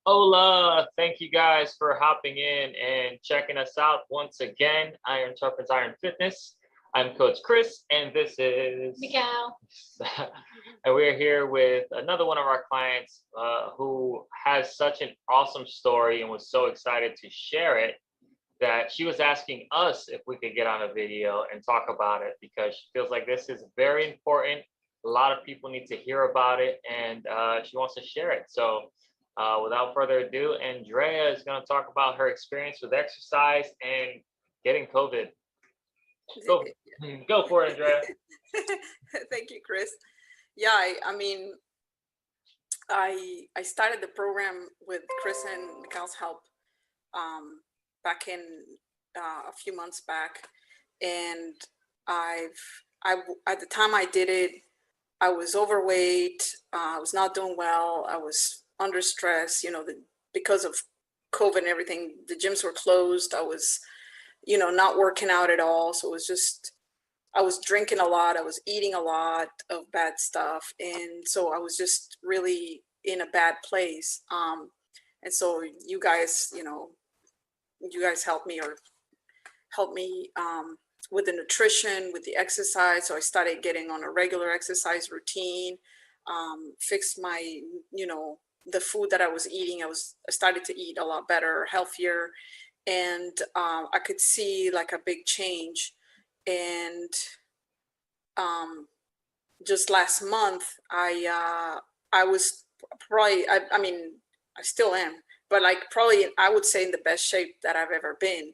Hola, thank you guys for hopping in and checking us out once again. Iron Sharpens Iron Fitness. I'm Coach Chris, and this is Miguel. and we're here with another one of our clients who has such an awesome story and was so excited to share it that she was asking us if we could get on a video and talk about it because she feels like this is very important. A lot of people need to hear about it, and she wants to share it. So, without further ado, Andrea is going to talk about her experience with exercise and getting COVID. Go, go for it, Andrea. Thank you, Chris. Yeah, I started the program with Chris and Miguel's help back in a few months back, and at the time I did it, I was overweight. I was not doing well. I was under stress. Because of COVID and everything, the gyms were closed. I was, not working out at all. So it was just I was drinking a lot. I was eating a lot of bad stuff, and so I was just really in a bad place. And so you guys helped me with the nutrition, with the exercise. So I started getting on a regular exercise routine. Fixed my, the food that I was eating. I started to eat a lot better, healthier, and I could see like a big change. And just last month, I was probably I mean I still am, but like probably I would say in the best shape that I've ever been.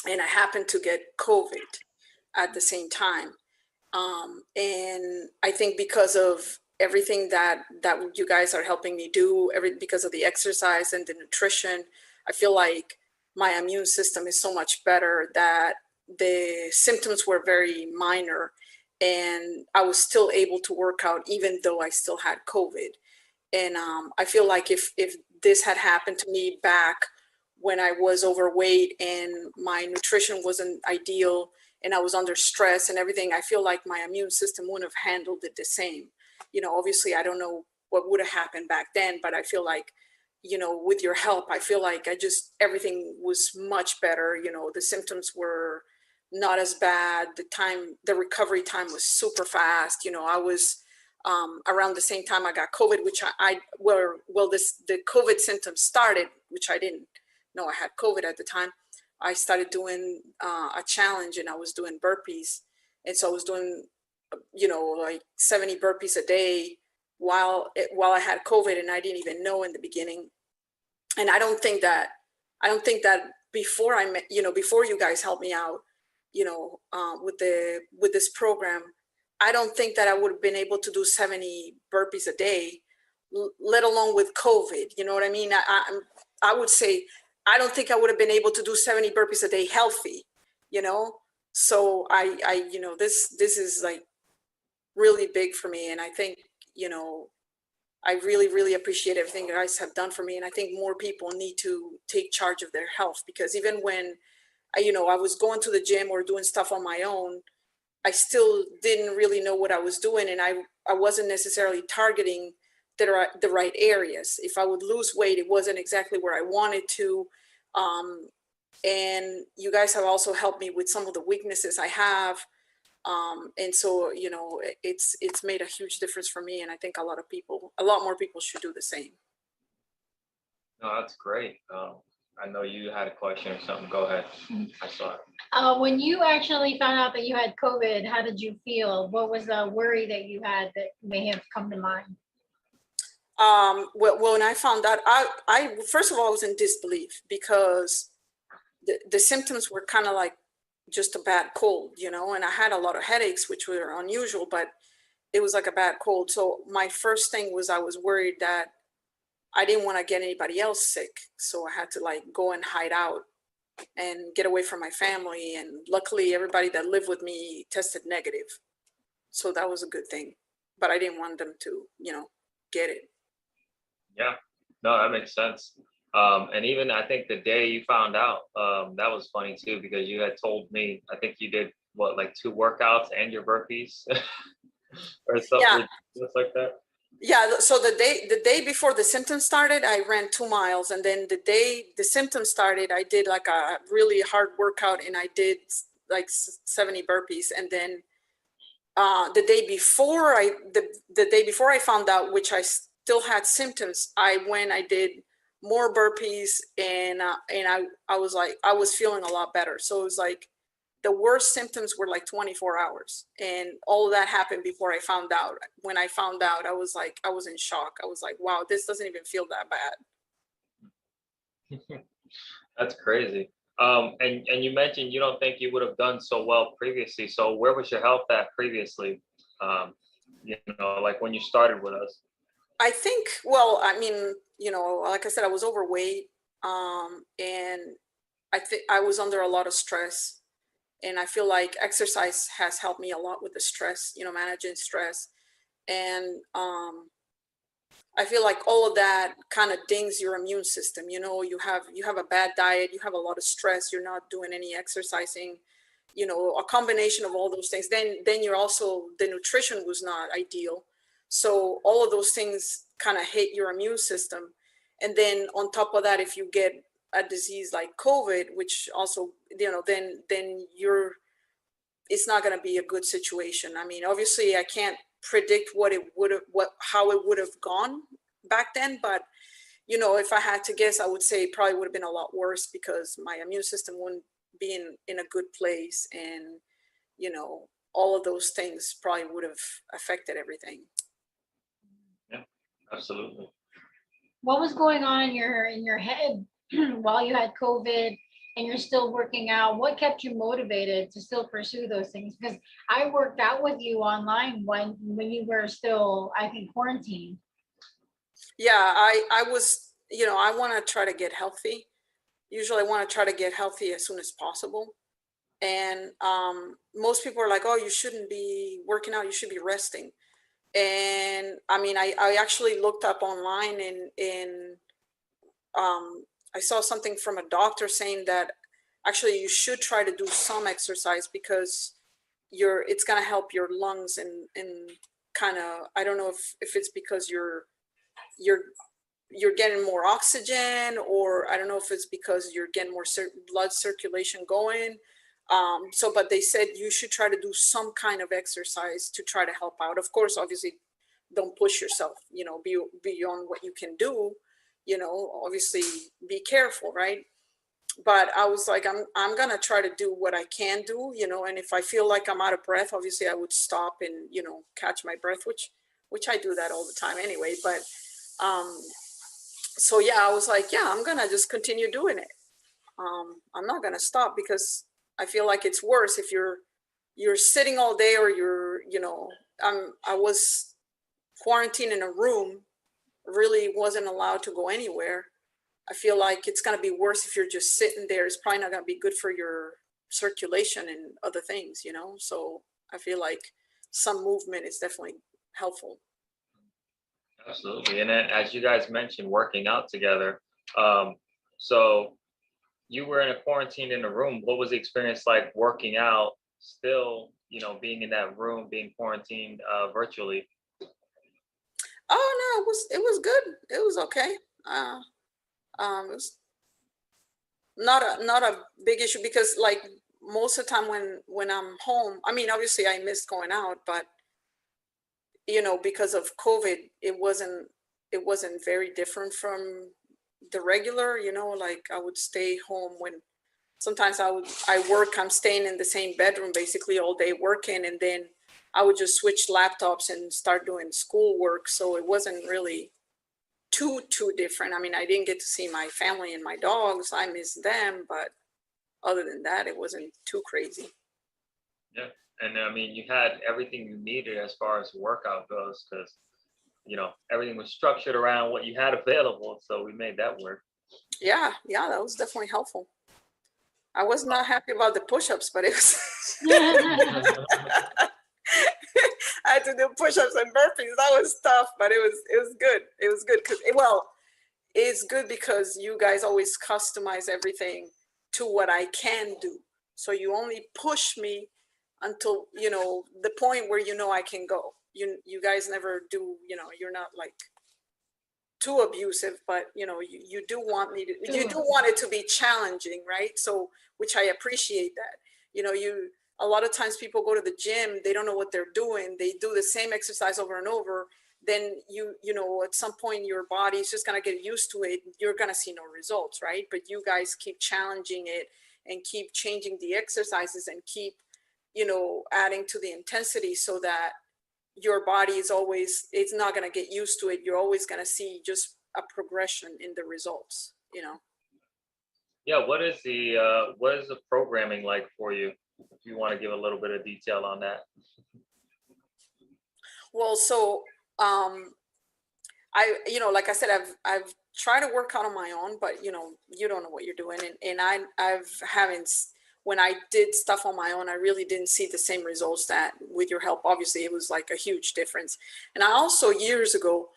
And I happened to get COVID at the same time. And I think because of everything that you guys are helping me do, because of the exercise and the nutrition, I feel like my immune system is so much better that the symptoms were very minor, and I was still able to work out even though I still had COVID. And I feel like if this had happened to me back when I was overweight and my nutrition wasn't ideal and I was under stress and everything, I feel like my immune system wouldn't have handled it the same. Obviously, I don't know what would have happened back then, but I feel like, with your help, I feel like everything was much better. The symptoms were not as bad. The recovery time was super fast. I was around the same time I got COVID, which the COVID symptoms started, which I didn't know I had COVID at the time. I started doing a challenge, and I was doing burpees. And so I was doing, like 70 burpees a day while I had COVID, and I didn't even know in the beginning. And I don't think that before I met, before you guys helped me out, with this program, I don't think that I would have been able to do 70 burpees a day, let alone with COVID. You know what I mean? I would say I don't think I would have been able to do 70 burpees a day healthy. You know, so this is like really big for me, and I think I really really appreciate everything you guys have done for me, and I think more people need to take charge of their health, because even when I was going to the gym or doing stuff on my own, I still didn't really know what I was doing, and I wasn't necessarily targeting the right areas. If I would lose weight, it wasn't exactly where I wanted to. Um, and you guys have also helped me with some of the weaknesses I have. And so, it's made a huge difference for me. And I think a lot more people should do the same. No, that's great. I know you had a question or something. Go ahead. I saw it. When you actually found out that you had COVID, how did you feel? What was the worry that you had that may have come to mind? Well, when I found out, I first of all, I was in disbelief, because the symptoms were kind of like just a bad cold, and I had a lot of headaches, which were unusual, but it was like a bad cold. So my first thing was, I was worried that I didn't want to get anybody else sick. So I had to like go and hide out and get away from my family. And luckily, everybody that lived with me tested negative. So that was a good thing. But I didn't want them to, get it. Yeah, no, that makes sense. And even I think the day you found out, that was funny too, because you had told me, I think you did what, like 2 workouts and your burpees or something Yeah. just like that. Yeah, so the day before the symptoms started, I ran 2 miles, and then the day the symptoms started, I did like a really hard workout, and I did like 70 burpees, and then the day before the day before I found out, which I still had symptoms, I did more burpees, and I was like, I was feeling a lot better. So it was like the worst symptoms were like 24 hours, and all of that happened before I found out. When I found out, I was like, I was in shock. I was like, wow, this doesn't even feel that bad. That's crazy. And you mentioned you don't think you would have done so well previously. So where was your health at previously? Like when you started with us. I think, well, I mean, like I said, I was overweight, and I think I was under a lot of stress, and I feel like exercise has helped me a lot with the stress, managing stress. And I feel like all of that kind of dings your immune system. You have a bad diet, you have a lot of stress, you're not doing any exercising, a combination of all those things. Then you're also, the nutrition was not ideal. So all of those things kind of hit your immune system. And then on top of that, if you get a disease like COVID, which also, then it's not going to be a good situation. I mean, obviously I can't predict how it would have gone back then, but if I had to guess, I would say it probably would have been a lot worse, because my immune system wouldn't be in a good place, and all of those things probably would have affected everything. Yeah, absolutely. What was going on in your head while you had COVID and you're still working out? What kept you motivated to still pursue those things? Because I worked out with you online when you were still, I think, quarantined. Yeah, I was, I want to try to get healthy. Usually I want to try to get healthy as soon as possible. And most people are like, oh, you shouldn't be working out, you should be resting. And I mean, I actually looked up online, and I saw something from a doctor saying that actually you should try to do some exercise, because it's going to help your lungs, and kind of, I don't know if it's because you're you're getting more oxygen, or I don't know if it's because you're getting more blood circulation going. But they said you should try to do some kind of exercise to try to help out. Of course, obviously, don't push yourself, beyond what you can do, obviously be careful, right? But I was like, I'm going to try to do what I can do, and if I feel like I'm out of breath, obviously I would stop and, catch my breath, which I do that all the time anyway. But so yeah, I was like, yeah, I'm going to just continue doing it. I'm not going to stop, because I feel like it's worse if you're sitting all day, or I was quarantined in a room, really wasn't allowed to go anywhere. I feel like it's going to be worse if you're just sitting there. It's probably not going to be good for your circulation and other things, So I feel like some movement is definitely helpful. Absolutely. And then, as you guys mentioned, working out together. So you were in a quarantine in a room. What was the experience like working out, still, being in that room, being quarantined virtually? Oh no, it was good. It was okay. It was not a big issue, because like most of the time when I'm home, I mean, obviously I miss going out, but because of COVID, it wasn't very different from the regular, like I would stay home when sometimes I work, I'm staying in the same bedroom basically all day working, and then I would just switch laptops and start doing schoolwork. So it wasn't really too different. I mean, I didn't get to see my family and my dogs. I miss them, but other than that, it wasn't too crazy. Yeah. And I mean, you had everything you needed as far as workout goes, because, everything was structured around what you had available. So we made that work. Yeah, that was definitely helpful. I was not happy about the push-ups, but it was I had to do push-ups and burpees. That was tough, but it was good. It was good because it's good because you guys always customize everything to what I can do. So you only push me until the point where I can go. you guys never do, you're not like too abusive, but you do want me to, you do want it to be challenging, right? So, which I appreciate that. You a lot of times people go to the gym, they don't know what they're doing, they do the same exercise over and over. Then at some point your body is just gonna get used to it. You're gonna see no results, right? But you guys keep challenging it and keep changing the exercises and keep adding to the intensity so that your body is always, it's not going to get used to it. You're always going to see just a progression in the results. Yeah, what is the programming like for you? If you want to give a little bit of detail on that. Well, so I like I said, I've tried to work out on my own, but you don't know what you're doing, and I've haven't, when I did stuff on my own, I really didn't see the same results that with your help. Obviously, it was like a huge difference. And I also years ago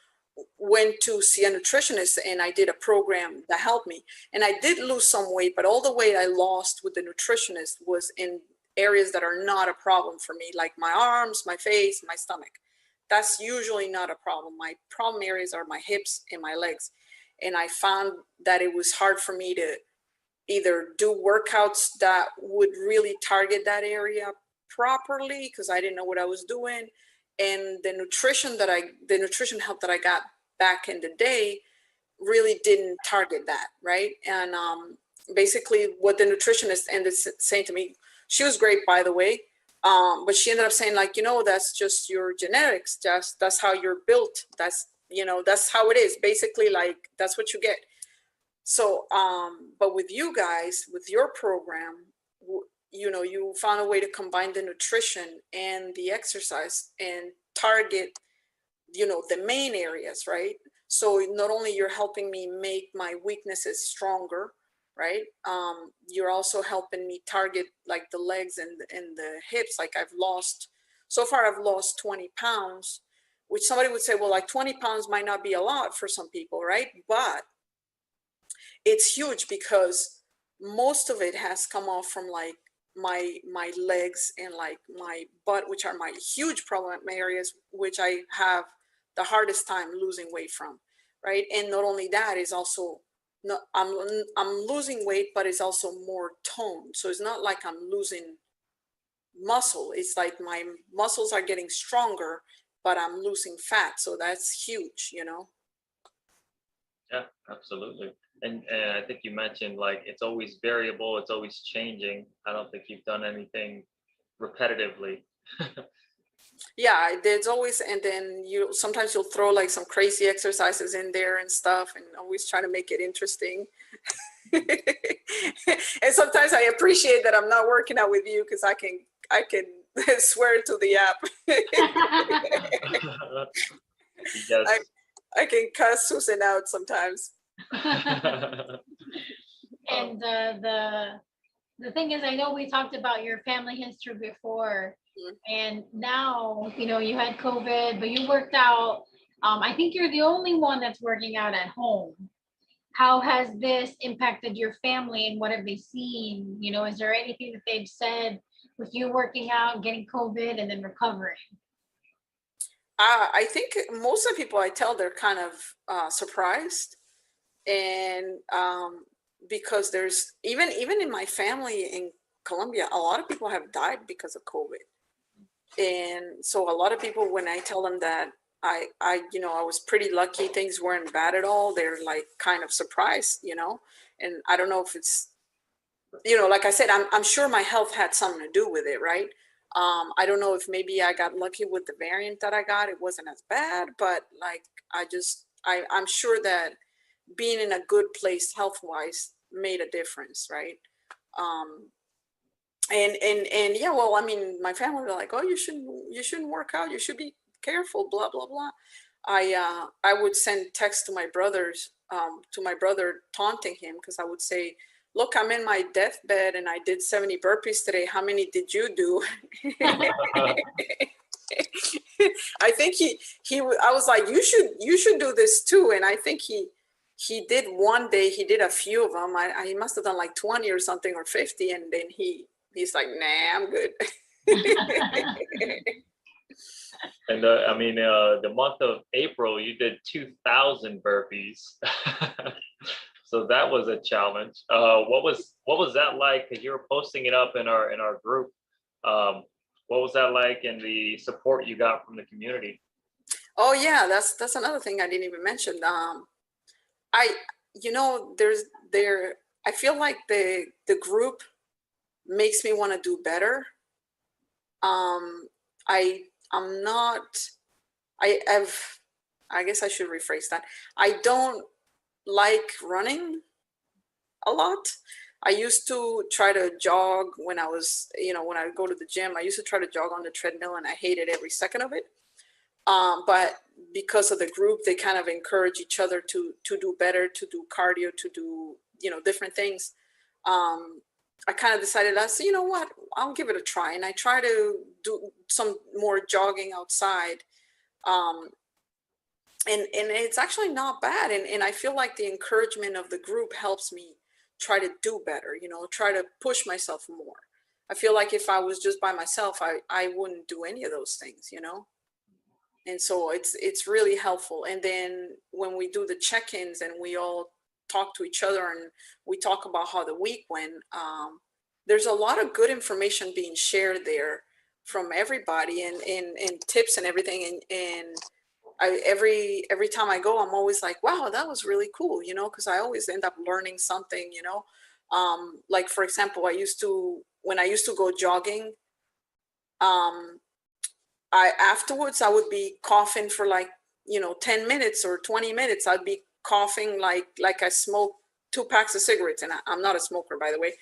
went to see a nutritionist, and I did a program that helped me. And I did lose some weight, but all the weight I lost with the nutritionist was in areas that are not a problem for me, like my arms, my face, my stomach. That's usually not a problem. My problem areas are my hips and my legs. And I found that it was hard for me to either do workouts that would really target that area properly because I didn't know what I was doing. And the nutrition help that I got back in the day really didn't target that, right? And basically what the nutritionist ended saying to me, she was great, by the way, but she ended up saying, like, that's just your genetics, that's how you're built, that's how it is, basically, like, that's what you get. So, but with you guys, with your program, you found a way to combine the nutrition and the exercise and target, the main areas, right? So not only you're helping me make my weaknesses stronger, right? You're also helping me target like the legs and the hips. Like so far I've lost 20 pounds, which somebody would say, well, like 20 pounds might not be a lot for some people, right? But it's huge because most of it has come off from like my legs and like my butt, which are my huge problem areas, which I have the hardest time losing weight from, right? And not only that, is also not, I'm losing weight, but it's also more toned. So it's not like I'm losing muscle. It's like my muscles are getting stronger, but I'm losing fat. So that's huge, Yeah, absolutely. And I think you mentioned like it's always variable, it's always changing. I don't think you've done anything repetitively. Yeah, there's always, and then sometimes you'll throw like some crazy exercises in there and stuff, and always trying to make it interesting. And sometimes I appreciate that I'm not working out with you because I can swear to the app. Yes. I can cuss Susan out sometimes. And the thing is, I know we talked about your family history before, and now, you had COVID, but you worked out. I think you're the only one that's working out at home. How has this impacted your family and what have they seen? Is there anything that they've said with you working out, getting COVID, and then recovering? I think most of the people I tell, they're kind of surprised. And because there's even in my family in Colombia, a lot of people have died because of COVID. And so a lot of people, when I tell them that I was pretty lucky, things weren't bad at all, they're like kind of surprised, and I don't know if it's, like I said, I'm sure my health had something to do with it, right? I don't know if maybe I got lucky with the variant that I got, it wasn't as bad, but like I'm sure that being in a good place health-wise made a difference, right? And yeah, well, I mean, my family were like, oh, you shouldn't work out, you should be careful, blah blah blah. I would send texts to my brothers, to my brother, taunting him, because I would say, look, I'm in my deathbed and I did 70 burpees today, how many did you do? I think I was like, you should do this too. And I think he did one day, he did a few of them. He must have done like 20 or something, or 50. And then he's like, nah, I'm good. And the month of April, you did 2,000 burpees. So that was a challenge. What was that like? Because you were posting it up in our group. Um, what was that like, and the support you got from the community? Oh yeah, that's another thing I didn't even mention. I there's there I feel like the group makes me want to do better. Um, I I'm not I have I guess I should rephrase that. I don't like running a lot. I used to try to jog when I was, when I would go to the gym. I used to try to jog on the treadmill, and I hated every second of it. But because of the group, they kind of encourage each other to do better, to do cardio, to do different things. I kind of decided, I said, you know what, I'll give it a try, and I try to do some more jogging outside. Um, and it's actually not bad, and I feel like the encouragement of the group helps me try to do better, try to push myself more. I feel like if I was just by myself, I wouldn't do any of those things. And so it's really helpful. And then when we do the check-ins and we all talk to each other and we talk about how the week went, there's a lot of good information being shared there from everybody, and tips and everything. And every time I go, I'm always like, wow, that was really cool, because I always end up learning something. Like for example, when I used to go jogging, um, I afterwards I would be coughing for like 10 minutes or 20 minutes. I'd be coughing like I smoked 2 packs of cigarettes, and I'm not a smoker, by the way.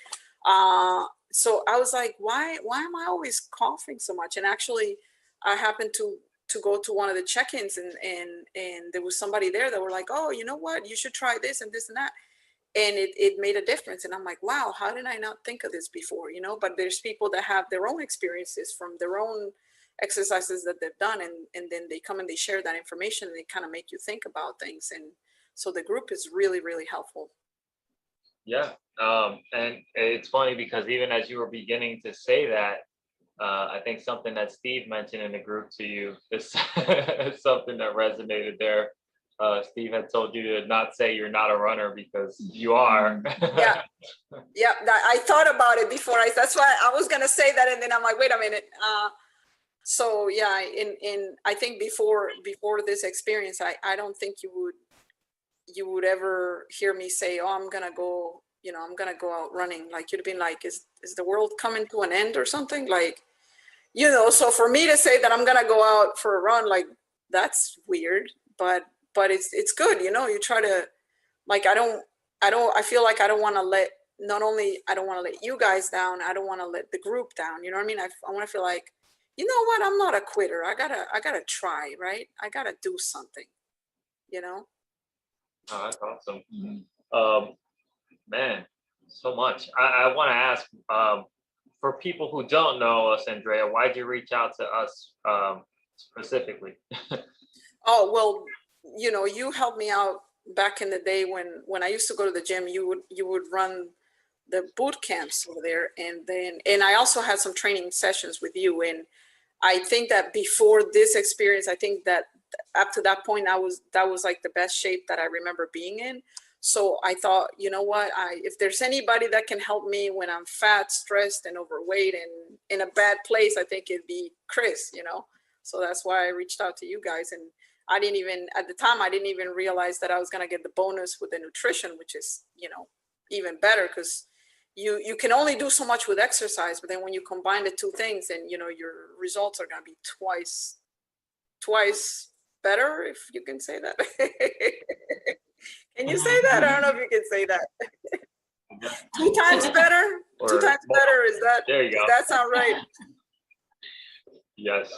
So I was like, why am I always coughing so much? And actually, I happened to go to one of the check-ins, and there was somebody there that were like, oh, you know what, you should try this and this and that. And it made a difference. And I'm like, wow, how did I not think of this before? But there's people that have their own experiences from their own exercises that they've done, and then they come and they share that information, and they kind of make you think about things. And so the group is really, really helpful. Yeah. And it's funny because even as you were beginning to say that, I think something that Steve mentioned in the group to you is something that resonated there. Steve had told you to not say you're not a runner because you are. Yeah. Yeah, I thought about it before. That's why I was gonna say that, and then I'm like, wait a minute. So yeah, in I think before this experience, I don't think you would ever hear me say, oh, I'm gonna go out running. Like, you'd have been like, is the world coming to an end or something? Like, so for me to say that I'm gonna go out for a run, like, that's weird, but it's good. You try to, like, I feel like I don't want to let, not only I don't want to let you guys down, I don't want to let the group down. You know what I mean? I want to feel like, you know what, I'm not a quitter. I gotta try, right? I gotta do something, you know? Oh, that's awesome. Man, so much. I want to ask, for people who don't know us, Andrea, why'd you reach out to us specifically? Oh, well, you helped me out back in the day when I used to go to the gym. You would run the boot camps over there, and I also had some training sessions with you. And I think that before this experience, I think that up to that point, that was like the best shape that I remember being in. So I thought, you know what, if there's anybody that can help me when I'm fat, stressed, and overweight, and in a bad place, I think it'd be Chris. So that's why I reached out to you guys. And at the time, I didn't even realize that I was going to get the bonus with the nutrition, which is, even better, because you can only do so much with exercise, but then when you combine the two things, then, your results are going to be twice better, if you can say that. Can you say that? I don't know if you can say that. 2 times better? Or 2 times better, is that, there you go. does that sound right? Yes.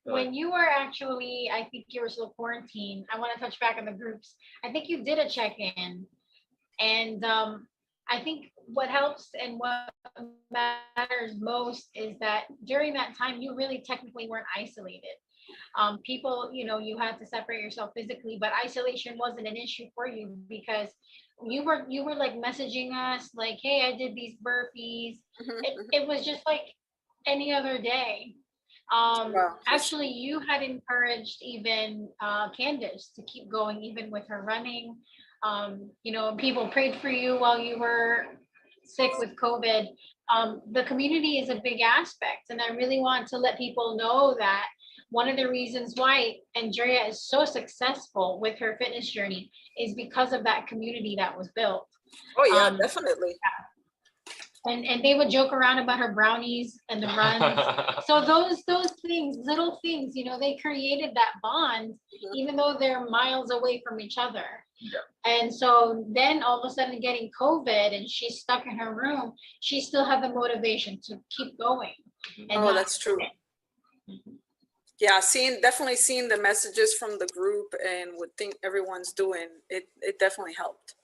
When you were actually, I think you were still quarantined. I want to touch back on the groups. I think you did a check-in, and I think what helps and what matters most is that during that time, you really technically weren't isolated. People, you had to separate yourself physically, but isolation wasn't an issue for you because you were like messaging us like, hey, I did these burpees. Mhm, It was just like any other day. Wow. Actually, you had encouraged even Candace to keep going, even with her running. You know, people prayed for you while you were sick with COVID. The community is a big aspect, and I really want to let people know that one of the reasons why Andrea is so successful with her fitness journey is because of that community that was built. Oh yeah, Um, definitely. and they would joke around about her brownies and the runs. So those things, little things, you know, they created that bond, even though they're miles away from each other. Yeah. And so then all of a sudden getting COVID and she's stuck in her room, she still had the motivation to keep going. And Oh, that's true. Yeah, definitely seeing the messages from the group and what think everyone's doing, it definitely helped.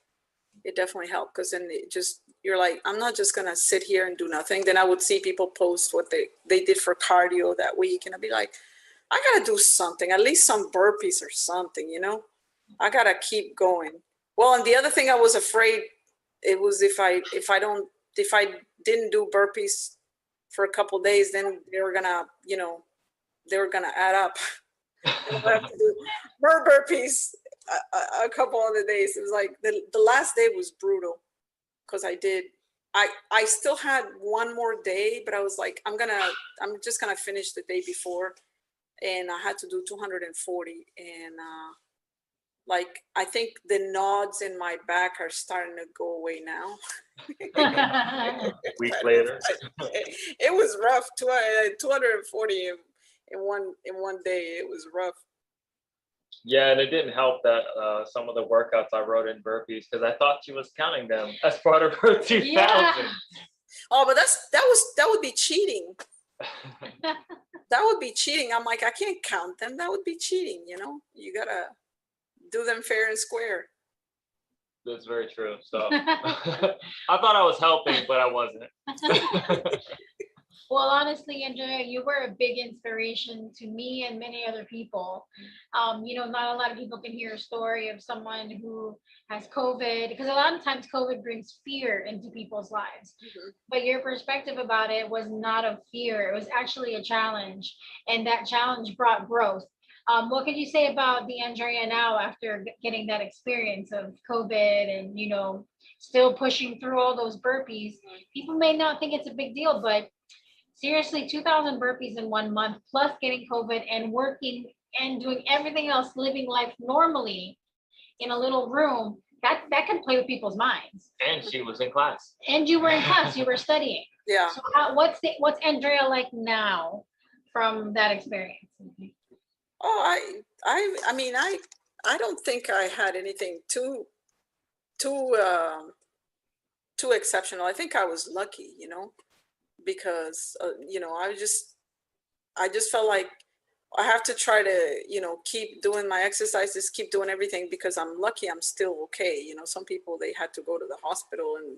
It definitely helped, because then it just, you're like, I'm not just gonna sit here and do nothing. Then I would see people post what they did for cardio that week, and I'd be like, I gotta do something, at least some burpees or something, you know? I gotta keep going. Well, and the other thing I was afraid, it was if I didn't do burpees for a couple days, then they were gonna, you know, they were gonna add up. And I have to do more burpees a couple other days. It was like the last day was brutal, because I still had one more day, but I was like, I'm just gonna finish the day before, and I had to do 240, and like I think the nods in my back are starting to go away now. Week later. It was rough. 240 in one day. It was rough. Yeah, and it didn't help that some of the workouts I wrote in burpees because I thought she was counting them as part of her 2000. Yeah. Oh, but that would be cheating. That would be cheating. I'm like, I can't count them. That would be cheating, you know? You gotta do them fair and square. That's very true. So I thought I was helping, but I wasn't. Well, honestly, Andrea, you were a big inspiration to me and many other people. You know, not a lot of people can hear a story of someone who has COVID, because a lot of times COVID brings fear into people's lives. But your perspective about it was not of fear. It was actually a challenge. And that challenge brought growth. What could you say about the Andrea now after getting that experience of COVID and, you know, still pushing through all those burpees? People may not think it's a big deal, but seriously, 2,000 burpees in 1 month, plus getting COVID and working and doing everything else, living life normally in a little room, that can play with people's minds. And she was in class. And you were in class, you were studying. Yeah. So what's Andrea like now from that experience? Oh, I mean, I don't think I had anything too exceptional. I think I was lucky, you know, because you know, I just felt like I have to try to, you know, keep doing my exercises, keep doing everything, because I'm lucky I'm still okay. You know, some people, they had to go to the hospital and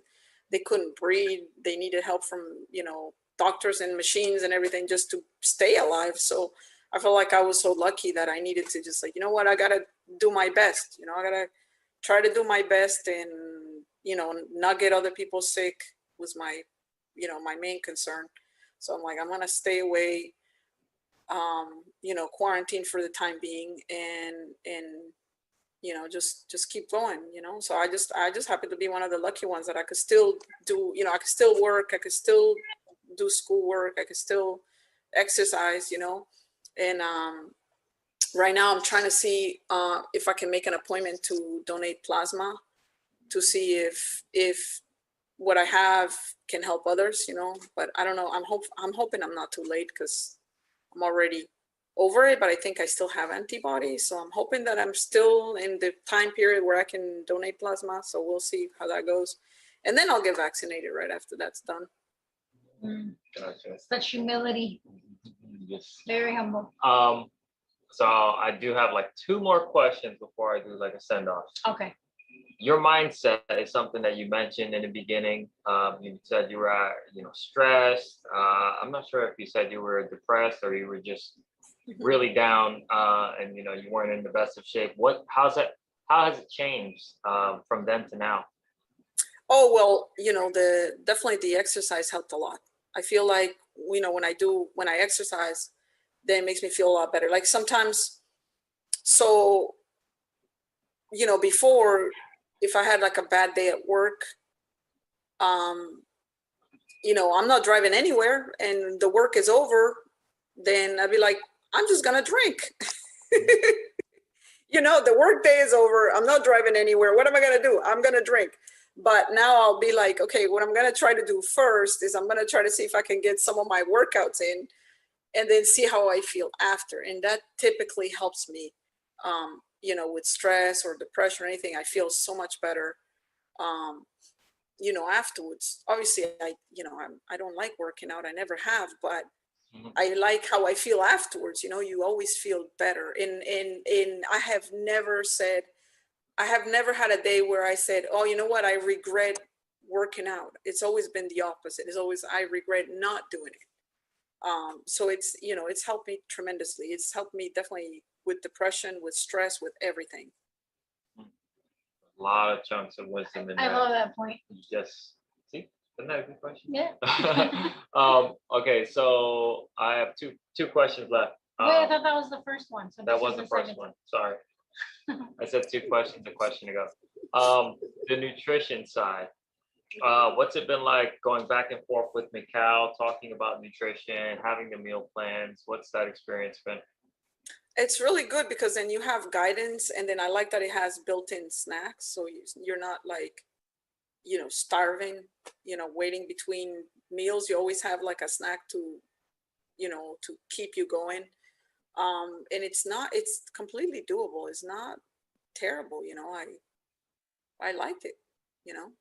they couldn't breathe. They needed help from, you know, doctors and machines and everything just to stay alive. So I felt like I was so lucky that I needed to just like, you know what, I gotta do my best. You know, I gotta try to do my best, and, you know, not get other people sick was my, you know, my main concern. So I'm like, I'm gonna stay away, you know, quarantine for the time being, and you know, just keep going, you know. So I just happened to be one of the lucky ones that I could still do, you know, I could still work, I could still do schoolwork, I could still exercise, you know. And right now I'm trying to see if I can make an appointment to donate plasma, to see if what I have can help others, you know. But I don't know. I'm hoping I'm not too late, because I'm already over it, but I think I still have antibodies. So I'm hoping that I'm still in the time period where I can donate plasma. So we'll see how that goes. And then I'll get vaccinated right after that's done. Gotcha. Such humility. Yes. Very humble. So I do have like 2 more questions before I do like a send off. Okay. Your mindset is something that you mentioned in the beginning. You said you were, you know, stressed. I'm not sure if you said you were depressed or you were just really down, and, you know, you weren't in the best of shape. How has it changed from then to now? Oh, well, you know, definitely the exercise helped a lot. I feel like, you know, when I exercise, then it makes me feel a lot better. Like sometimes, so, you know, before, if I had like a bad day at work, you know, I'm not driving anywhere and the work is over, then I'd be like, I'm just gonna drink. You know, the work day is over. I'm not driving anywhere. What am I gonna do? I'm gonna drink. But now I'll be like, okay, what I'm gonna try to do first is I'm gonna try to see if I can get some of my workouts in, and then see how I feel after. And that typically helps me, you know, with stress or depression or anything. I feel so much better, you know, afterwards. Obviously, you know, I don't like working out. I never have, but I like how I feel afterwards. You know, you always feel better. And I have never said, I have never had a day where I said, oh, you know what, I regret working out. It's always been the opposite. It's always, I regret not doing it. So it's, you know, it's helped me tremendously. It's helped me definitely with depression, with stress, with everything. A lot of chunks of wisdom in I that. love that point. Just see, isn't that a good question? Yeah. Okay, so I have two questions left. Wait, I thought that was the first one. So That was the first one. Sorry, I said two questions a question ago. The nutrition side. What's it been like going back and forth with Mikal, talking about nutrition, having the meal plans? What's that experience been? It's really good because then you have guidance, and then I like that it has built-in snacks. So you're not like, you know, starving, you know, waiting between meals. You always have like a snack to, you know, to keep you going. And it's completely doable. It's not terrible, you know. I liked it, you know.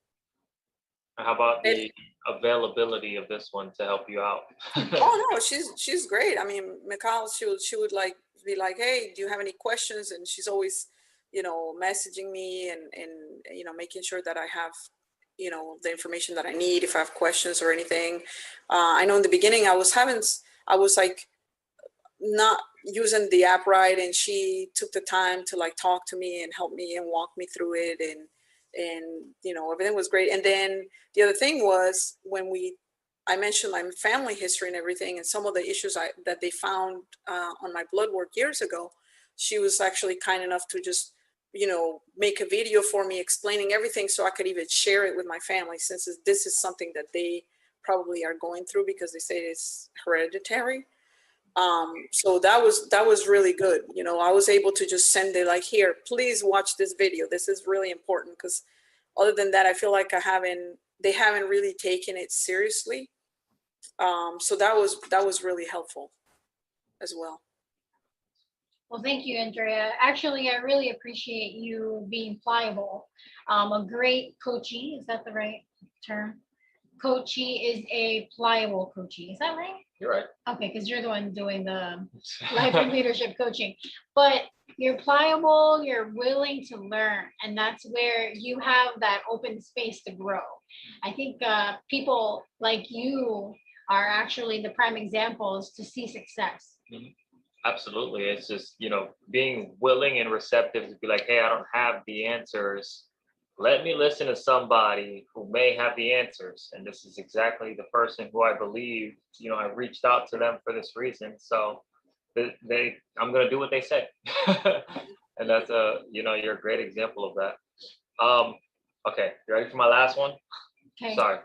How about And the availability of this one to help you out? oh no, she's great. I mean, Mikal, she would like be like, hey, do you have any questions? And she's always, you know, messaging me and you know, making sure that I have, you know, the information that I need if I have questions or anything. I know in the beginning I was like not using the app right, and she took the time to like talk to me and help me and walk me through it, and you know, everything was great. And then the other thing was when I mentioned my family history and everything, and some of the issues that they found on my blood work years ago. She was actually kind enough to just, you know, make a video for me explaining everything so I could even share it with my family, since this is something that they probably are going through because they say it's hereditary. So that was really good. You know, I was able to just send it like, here, please watch this video. This is really important, because other than that, I feel like they haven't really taken it seriously. So that was really helpful as well. Well, thank you, Andrea. Actually, I really appreciate you being pliable. A great coachee, is that the right term? Coachee is a pliable coachee. Is that right? You're right. Okay, because you're the one doing the life and leadership coaching. But you're pliable, you're willing to learn, and that's where you have that open space to grow. I think people like you are actually the prime examples to see success. Absolutely. It's just, you know, being willing and receptive to be like, hey, I don't have the answers. Let me listen to somebody who may have the answers. And this is exactly the person who I believe, you know, I reached out to them for this reason. So I'm going to do what they say. And that's you know, you're a great example of that. Okay. You ready for my last one? Okay. Sorry.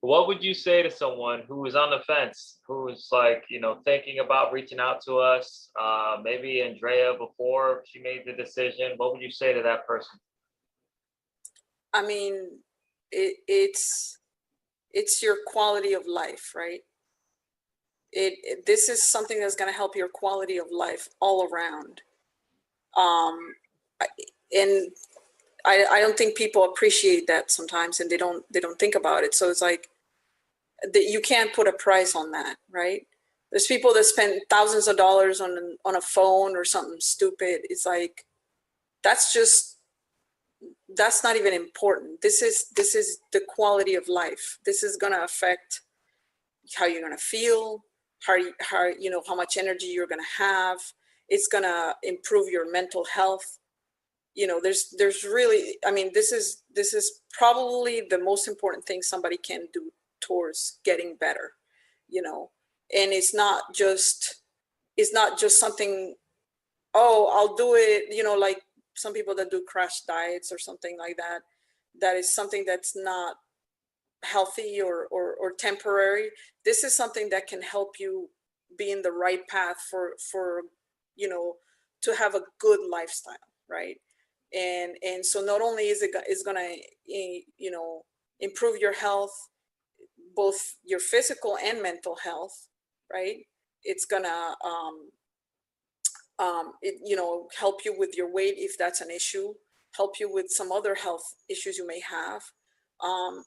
What would you say to someone who is on the fence, who is like, you know, thinking about reaching out to us? Maybe Andrea before she made the decision. What would you say to that person? I mean, it's your quality of life, right? This is something that's going to help your quality of life all around. And I don't think people appreciate that sometimes, and they don't think about it. So it's like that you can't put a price on that, right? There's people that spend thousands of dollars on a phone or something stupid. It's like that's not even important. This is the quality of life. This is gonna affect how you're gonna feel, how you know, how much energy you're gonna have. It's gonna improve your mental health. You know, there's really, I mean, this is probably the most important thing somebody can do towards getting better. and it's not just something, oh, I'll do it, like some people that do crash diets or something like that. That is something that's not healthy or temporary. This is something that can help you be in the right path for to have a good lifestyle, right? And so not only is going to improve your health, both your physical and mental health, right? It's gonna help you with your weight if that's an issue, help you with some other health issues you may have,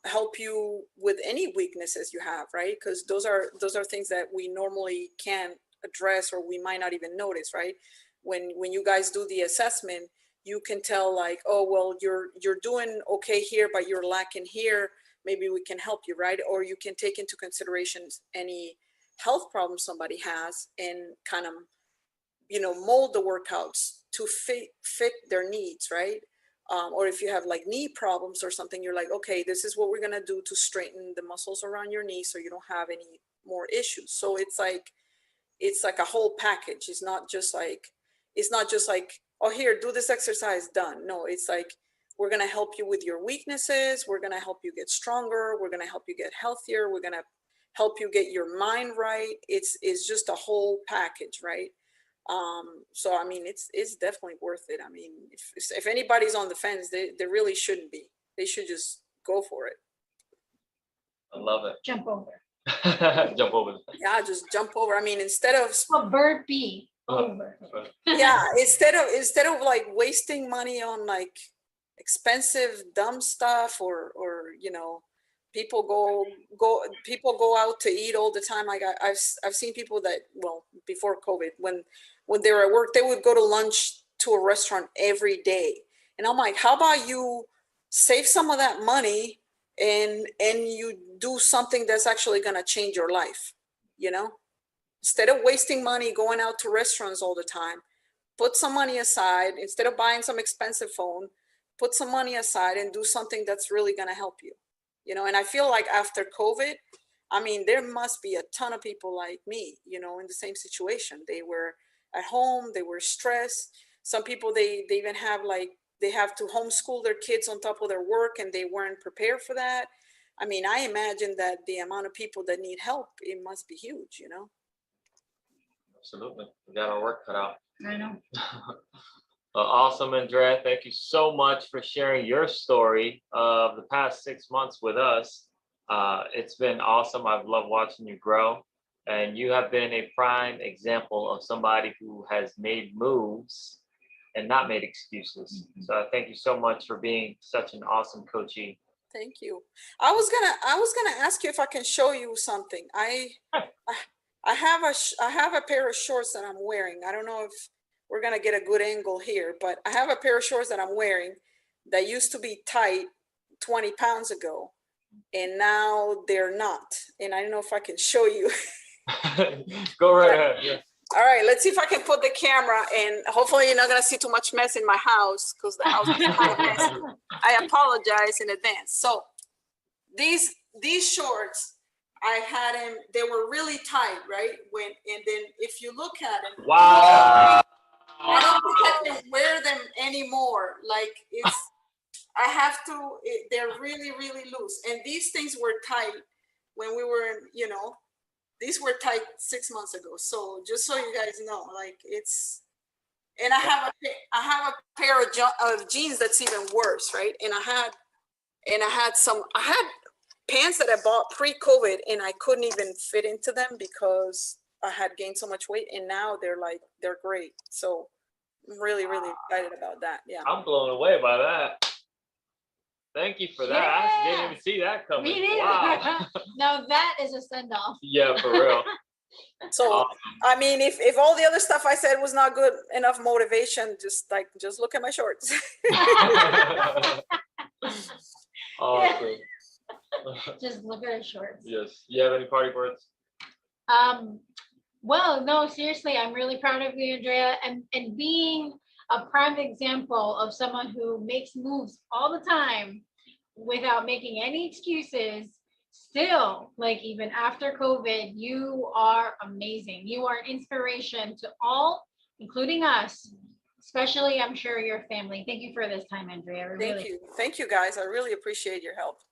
help you with any weaknesses you have, right? Because those are things that we normally can't address, or we might not even notice, right? When you guys do the assessment, you can tell, like, oh, well, you're doing okay here, but you're lacking here. Maybe we can help you, right? Or you can take into consideration any health problems somebody has and kind of mold the workouts to fit their needs, right? Or if you have like knee problems or something, you're like, okay, this is what we're gonna do to straighten the muscles around your knee so you don't have any more issues. So it's like a whole package. It's not just like oh, here, do this exercise, done. No, it's like, we're gonna help you with your weaknesses, we're gonna help you get stronger, we're gonna help you get healthier, we're gonna help you get your mind right. It's just a whole package, right? So I mean, it's definitely worth it. I mean, if anybody's on the fence, they really shouldn't be. They should just go for it. I love it. Jump over. Jump over. Yeah, just jump over. I mean, instead of A burpee over. yeah, instead of like wasting money on like expensive dumb stuff, or people go out to eat all the time. Like I've seen people that, well, before COVID, when they were at work, they would go to lunch to a restaurant every day. And I'm like, how about you save some of that money and you do something that's actually going to change your life, instead of wasting money going out to restaurants all the time. Put some money aside. Instead of buying some expensive phone, put some money aside and do something that's really going to help you. And I feel like after COVID, I mean, there must be a ton of people like me, in the same situation. They were at home, they were stressed. Some people, they even have they have to homeschool their kids on top of their work, and they weren't prepared for that. I mean, I imagine that the amount of people that need help, it must be huge, Absolutely. We got our work cut out. I know. Well, awesome, Andrea. Thank you so much for sharing your story of the past 6 months with us. It's been awesome. I've loved watching you grow. And you have been a prime example of somebody who has made moves and not made excuses. Mm-hmm. So thank you so much for being such an awesome coachee. Thank you. I was gonna ask you if I can show you something. I have a pair of shorts that I'm wearing. I don't know if we're gonna get a good angle here, but I have a pair of shorts that I'm wearing that used to be tight 20 pounds ago, and now they're not. And I don't know if I can show you. Go right ahead. Yeah. All right, let's see if I can put the camera, and hopefully you're not gonna see too much mess in my house, because the house is kind of messy. I apologize in advance. So these shorts, I had them, they were really tight, right? And then if you look at them, wow, I don't think I can wear them anymore. Like I have to, they're really, really loose. And these things were tight when we were, these were tight 6 months ago. So just so you guys know, like and I have a pair of jeans that's even worse, right? And I had pants that I bought pre-COVID, and I couldn't even fit into them because I had gained so much weight, and now they're great. So I'm really, really excited about that. Yeah. I'm blown away by that. Thank you for that. I didn't even see that coming. Me neither. Wow. Now that is a send-off. Yeah, for real. So, awesome. I mean, if all the other stuff I said was not good enough motivation, just look at my shorts. Awesome. Just look at her shorts. Yes. You have any party words? Well, no, seriously, I'm really proud of you, Andrea, and being a prime example of someone who makes moves all the time without making any excuses still, like even after COVID, you are amazing. You are an inspiration to all, including us, especially I'm sure your family. Thank you for this time, Andrea. We Thank really you. Thank you, guys. I really appreciate your help.